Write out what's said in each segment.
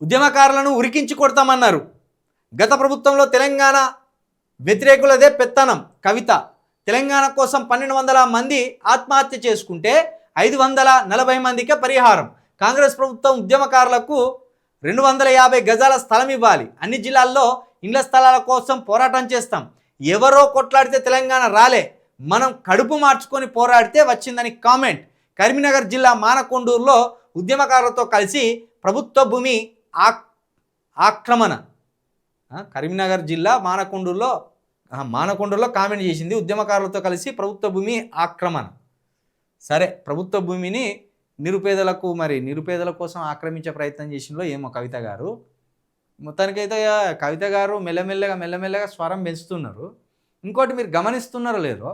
ఉద్యమకారులను ఉరికించి కొడతామన్నారు. గత ప్రభుత్వంలో తెలంగాణ వ్యతిరేకులదే పెత్తనం. కవిత తెలంగాణ కోసం 1200 మంది ఆత్మహత్య చేసుకుంటే 540 మందికే పరిహారం. కాంగ్రెస్ ప్రభుత్వం ఉద్యమకారులకు 250 గజాల స్థలం ఇవ్వాలి. అన్ని జిల్లాల్లో ఇండ్ల స్థలాల కోసం పోరాటం చేస్తాం. ఎవరో కొట్లాడితే తెలంగాణ రాలే, మనం కడుపు మార్చుకొని పోరాడితే వచ్చిందని కామెంట్. కరీంనగర్ జిల్లా మానకొండూరులో ఉద్యమకారులతో కలిసి ప్రభుత్వ భూమి ఆక్రమణ. కరీంనగర్ జిల్లా మానకొండూరులో కామెంట్ చేసింది, ఉద్యమకారులతో కలిసి ప్రభుత్వ భూమి ఆక్రమణ. సరే, ప్రభుత్వ భూమిని నిరుపేదల కోసం ఆక్రమించే ప్రయత్నం చేసిందో ఏమో కవిత గారు. మొత్తానికైతే కవిత గారు మెల్లమెల్లగా స్వరం పెంచుతున్నారు. ఇంకోటి మీరు గమనిస్తున్నారో లేదో,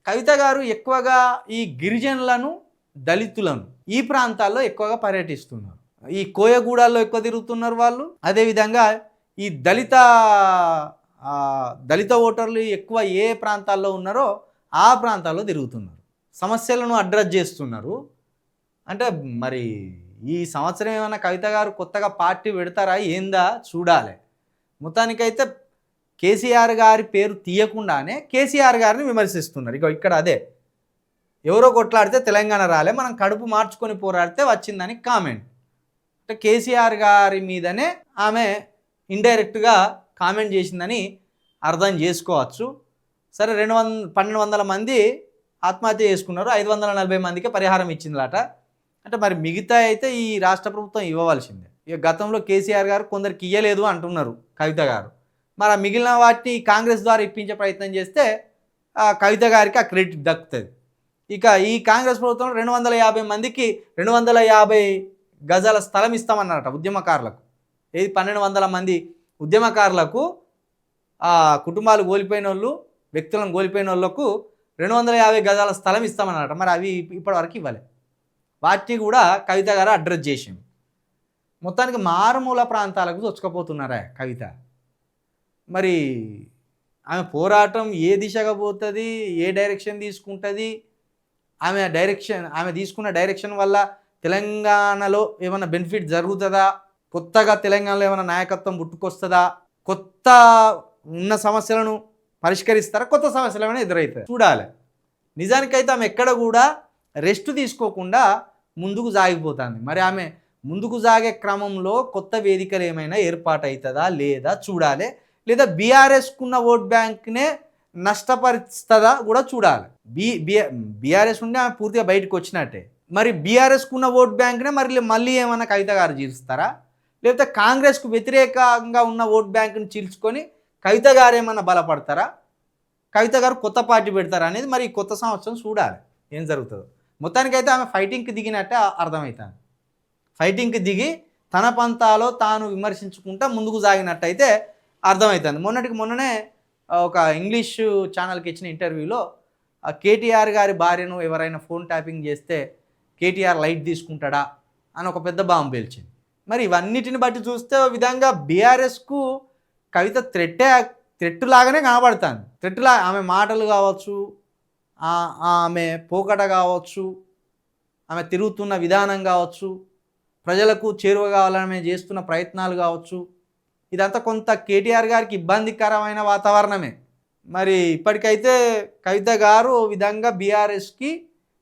కవిత గారు ఎక్కువగా ఈ గిరిజనులను, దళితులను ఈ ప్రాంతాల్లో ఎక్కువగా పర్యటిస్తున్నారు. ఈ కోయగూడాల్లో ఎక్కువ తిరుగుతున్నారు వాళ్ళు. అదేవిధంగా ఈ దళిత ఓటర్లు ఎక్కువ ఏ ప్రాంతాల్లో ఉన్నారో ఆ ప్రాంతాల్లో తిరుగుతున్నారు, సమస్యలను అడ్రస్ చేస్తున్నారు. అంటే మరి ఈ సంవత్సరం ఏమైనా కవిత గారు కొత్తగా పార్టీ పెడతారా ఏందా చూడాలి. మొత్తానికైతే కేసీఆర్ గారి పేరు తీయకుండానే కేసీఆర్ గారిని విమర్శిస్తున్నారు. ఇక్కడ అదే, ఎవరో కొట్లాడితే తెలంగాణ రాలే, మనం కడుపు మార్చుకొని పోరాడితే వచ్చిందని కామెంట్. అంటే కేసీఆర్ గారి మీదనే ఆమె ఇండైరెక్ట్గా కామెంట్ చేసిందని అర్థం చేసుకోవచ్చు. సరే, 1200 మంది ఆత్మహత్య చేసుకున్నారు, 540 మందికి పరిహారం ఇచ్చిందట. అంటే మరి మిగతా అయితే ఈ రాష్ట్ర ప్రభుత్వం ఇవ్వవలసిందే. ఇక గతంలో కేసీఆర్ గారు కొందరికి ఇయ్యలేదు అంటున్నారు కవిత గారు. మరి మిగిలిన వాటిని కాంగ్రెస్ ద్వారా ఇప్పించే ప్రయత్నం చేస్తే కవిత గారికి ఆ క్రెడిట్ దక్కుతుంది. ఇక ఈ కాంగ్రెస్ ప్రభుత్వంలో 250 మందికి 250 గజాల స్థలం ఇస్తామన్నారట ఉద్యమకారులకు. 1200 మంది ఉద్యమకారులకు, కుటుంబాలు కోల్పోయిన వాళ్ళు, వ్యక్తులను కోల్పోయిన వాళ్ళకు 250 గజాల స్థలం ఇస్తామన్నారట. మరి అవి ఇప్పటివరకు ఇవ్వలే. వాటిని కూడా కవిత గారు అడ్రస్ చేసింది. మొత్తానికి మారుమూల ప్రాంతాలకు చొచ్చుకపోతున్నారా కవిత. మరి ఆమె పోరాటం ఏ దిశగా పోతుంది, ఏ డైరెక్షన్ తీసుకుంటుంది, ఆమె తీసుకున్న డైరెక్షన్ వల్ల తెలంగాణలో ఏమైనా బెనిఫిట్ జరుగుతుందా, కొత్తగా తెలంగాణలో ఏమైనా నాయకత్వం పుట్టుకొస్తుందా, కొత్త ఉన్న సమస్యలను పరిష్కరిస్తారా, కొత్త సమస్యలు ఏమైనా ఎదురవుతాయి చూడాలి. నిజానికైతే ఆమె ఎక్కడ కూడా రెస్ట్ తీసుకోకుండా ముందుకు సాగిపోతుంది. మరి ఆమె ముందుకు సాగే క్రమంలో కొత్త వేదికలు ఏమైనా ఏర్పాటు అవుతుందా లేదా చూడాలి. లేదా బీఆర్ఎస్కున్న ఓట్ బ్యాంక్నే నష్టపరుస్తుందా కూడా చూడాలి. బీఆర్ఎస్ నుండి ఆమె పూర్తిగా బయటకు వచ్చినట్టే. మరి బీఆర్ఎస్కున్న ఓట్ బ్యాంక్నే మళ్ళీ ఏమైనా కవిత గారు చీల్స్తారా, లేకపోతే కాంగ్రెస్కు వ్యతిరేకంగా ఉన్న ఓట్ బ్యాంక్ని చీల్చుకొని కవిత గారు ఏమైనా బలపడతారా, కవిత గారు కొత్త పార్టీ పెడతారా అనేది మరి కొత్త సంవత్సరం చూడాలి ఏం జరుగుతుందో. మొత్తానికైతే ఆమె ఫైటింగ్కి దిగినట్టే అర్థమవుతుంది. ఫైటింగ్కి దిగి తన పంతాలో తాను విమర్శించుకుంటా ముందుకు సాగినట్టయితే అర్థమవుతుంది. మొన్ననే ఒక ఇంగ్లీష్ ఛానల్కి ఇచ్చిన ఇంటర్వ్యూలో కేటీఆర్ గారి భార్యను ఎవరైనా ఫోన్ ట్యాపింగ్ చేస్తే కేటీఆర్ లైట్ తీసుకుంటాడా అని ఒక పెద్ద బాంబు పేల్చింది. మరి ఇవన్నిటిని బట్టి చూస్తే విధంగా బీఆర్ఎస్కు కవిత థ్రెట్ లాగానే కనబడుతుంది. థ్రెట్లా ఆమె మాటలు కావచ్చు, ఆమె పోకట కావచ్చు, ఆమె తిరుగుతున్న విధానం కావచ్చు, ప్రజలకు చేరువ కావాలని చేస్తున్న ప్రయత్నాలు కావచ్చు, ఇదంతా కొంత కేటీఆర్ గారికి ఇబ్బందికరమైన వాతావరణమే. మరి ఇప్పటికైతే కవిత గారు ఓ విధంగా బీఆర్ఎస్కి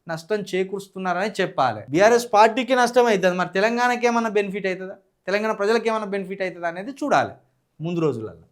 నష్టం చేకూరుస్తున్నారని చెప్పాలి. బీఆర్ఎస్ పార్టీకి నష్టం అవుతుంది. మరి తెలంగాణకి ఏమైనా బెనిఫిట్ అవుతుందా, తెలంగాణ ప్రజలకు ఏమైనా బెనిఫిట్ అవుతుందా అనేది చూడాలి ముందు రోజులలో.